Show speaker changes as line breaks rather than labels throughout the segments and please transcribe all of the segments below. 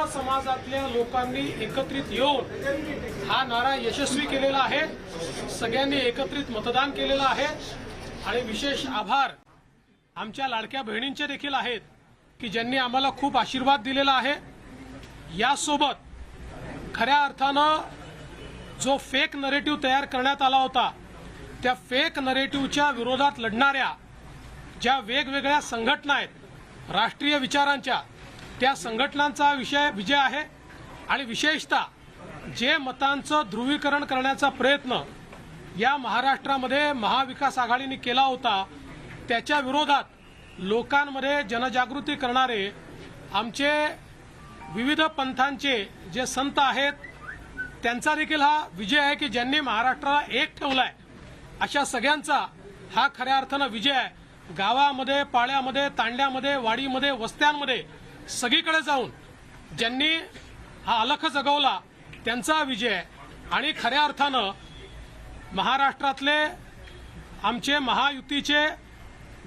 समाजातल्या लोकांनी एकत्रित येऊन हा नारा यशस्वी केलेला आहे। सगळ्यांनी एकत्रित मतदान केलेलं आहे आणि विशेष आभार आमच्या लाडक्या बहिणींचे देखील आहेत की ज्यांनी आम्हाला खूप आशीर्वाद दिलेला आहे। यासोबत खऱ्या अर्थानं जो फेक नरेटिव्ह तयार करण्यात आला होता त्या फेक नरेटिव्हच्या विरोधात लढणाऱ्या ज्या वेगवेगळ्या संघटना आहेत राष्ट्रीय विचारांच्या त्या संघटनांचा विजय आहे आणि विशेषतः जे मतांचं ध्रुवीकरण करण्याचा प्रयत्न या महाराष्ट्रामध्ये महाविकास आघाडीने केला होता त्याच्या विरोधात लोकांमध्ये जनजागृती करणारे आमचे विविध पंथांचे जे संत आहेत त्यांचा देखील हा विजय आहे की ज्यांनी महाराष्ट्राला एक ठेवलाय। अशा सगळ्यांचा हा खऱ्या अर्थानं विजय आहे। गावामध्ये पाड्यामध्ये तांड्यामध्ये वाडीमध्ये वस्त्यांमध्ये सगळीकडे जाऊन ज्यांनी हा अलख जगवला त्यांचा विजय आहे आणि खऱ्या अर्थानं महाराष्ट्रातले आमचे महायुतीचे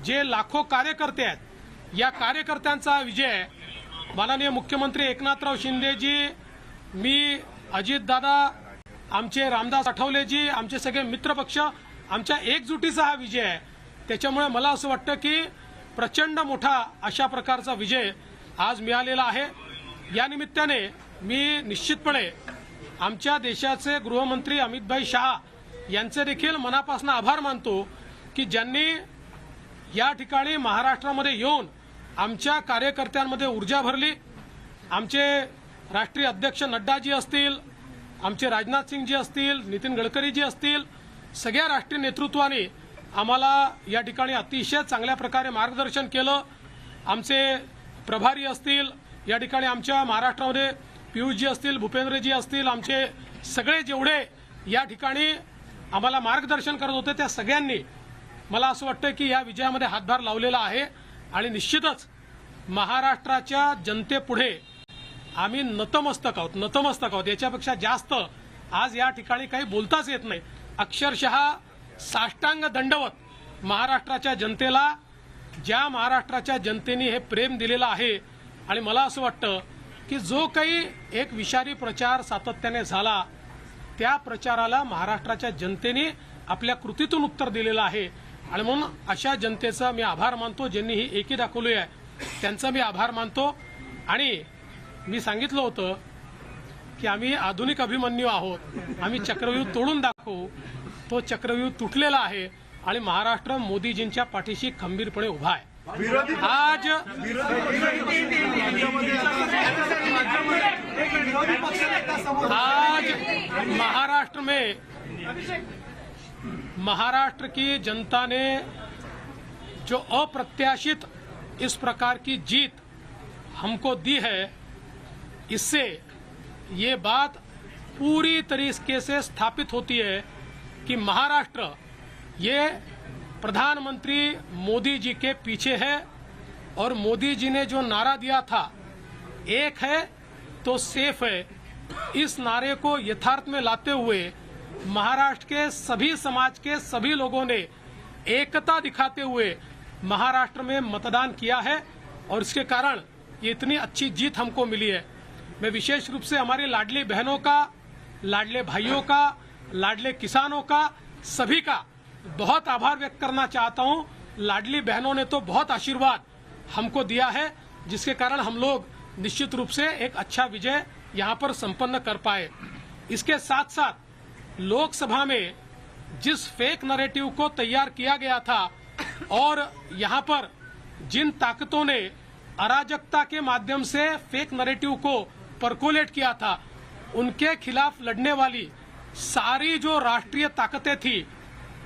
जे लाखो कार्यकर्ते आहेत या कार्यकर्त्यांचा विजय आहे। माननीय मुख्यमंत्री एकनाथराव शिंदेजी, मी, अजितदादा, आमचे रामदास आठवलेजी, आमचे सगळे मित्रपक्ष, आमच्या एकजुटीचा हा विजय आहे। त्याच्यामुळे मला असं वाटतं की प्रचंड मोठा अशा प्रकारचा विजय आज मिळालेला आहे। या निमित्ताने मी निश्चितपणे आमच्या देशाचे गृहमंत्री अमितभाई शहा यांचे देखील मनापासून आभार मानतो की ज्यांनी या ठिकाणी महाराष्ट्रामध्ये येऊन आमच्या कार्यकर्त्यांमध्ये ऊर्जा भरली। आमचे राष्ट्रीय अध्यक्ष नड्डाजी असतील, आमचे राजनाथ सिंगजी असतील, नितीन गडकरीजी असतील, सगळ्या राष्ट्रीय नेतृत्वाने आम्हाला या ठिकाणी अतिशय चांगल्या प्रकारे मार्गदर्शन केलं। आमचे प्रभारी असतील या ठिकाणी आमच्या महाराष्ट्रामध्ये पियुषजी असतील, भूपेंद्रजी असतील, आमचे सगळे जेवढे या ठिकाणी आम्हाला मार्गदर्शन करत होते त्या सगळ्यांनी मला असं वाटतं की या विजयामध्ये हातभार लावलेला आहे आणि निश्चितच महाराष्ट्राच्या जनतेपुढे आम्ही नतमस्तक आहोत। याच्यापेक्षा जास्त आज या ठिकाणी काही बोलताच येत नाही। अक्षरशः साष्टांग दंडवत महाराष्ट्राच्या जनतेला, ज्या महाराष्ट्राच्या जनतेने हे प्रेम दिलेलं आहे आणि मला असं वाटतं की जो काही एक विषारी प्रचार सातत्याने झाला त्या प्रचाराला महाराष्ट्राच्या जनतेने आपल्या कृतीतून उत्तर दिलेलं आहे आणि म्हणून अशा जनतेचा मी आभार मानतो ज्यांनी ही एकी दाखवली आहे त्यांचा मी आभार मानतो। आणि मी सांगितलं होतं की आम्ही आधुनिक अभिमन्यू आहोत, आम्ही चक्रव्यूह तोडून दाखवू। तो चक्रव्यूह तुटलेला आहे आणि महाराष्ट्र मोदीजींच्या पाठीशी खंबीरपणे उभा आहे। आज महाराष्ट्र की जनता ने जो अप्रत्याशित इस प्रकार की जीत हमको दी है, इससे ये बात पूरी तरीके से स्थापित होती है कि महाराष्ट्र ये प्रधानमंत्री मोदी जी के पीछे है और मोदी जी ने जो नारा दिया था एक है तो सेफ है, इस नारे को यथार्थ में लाते हुए महाराष्ट्र के सभी समाज के सभी लोगों ने एकता दिखाते हुए महाराष्ट्र में मतदान किया है और इसके कारण ये इतनी अच्छी जीत हमको मिली है। मैं विशेष रूप से हमारी लाडली बहनों का, लाडले भाइयों का, लाडले किसानों का, सभी का बहुत आभार व्यक्त करना चाहता हूं। लाडली बहनों ने तो बहुत आशीर्वाद हमको दिया है जिसके कारण हम लोग निश्चित रूप से एक अच्छा विजय यहां पर संपन्न कर पाए। इसके साथ साथ लोकसभा में जिस फेक नैरेटिव को तैयार किया गया था और यहां पर जिन ताकतों ने अराजकता के माध्यम से फेक नैरेटिव को परकोलेट किया था उनके खिलाफ लड़ने वाली सारी जो राष्ट्रीय ताकतें थी,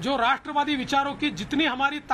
जो राष्ट्रवादी विचारों की जितनी हमारी ताकत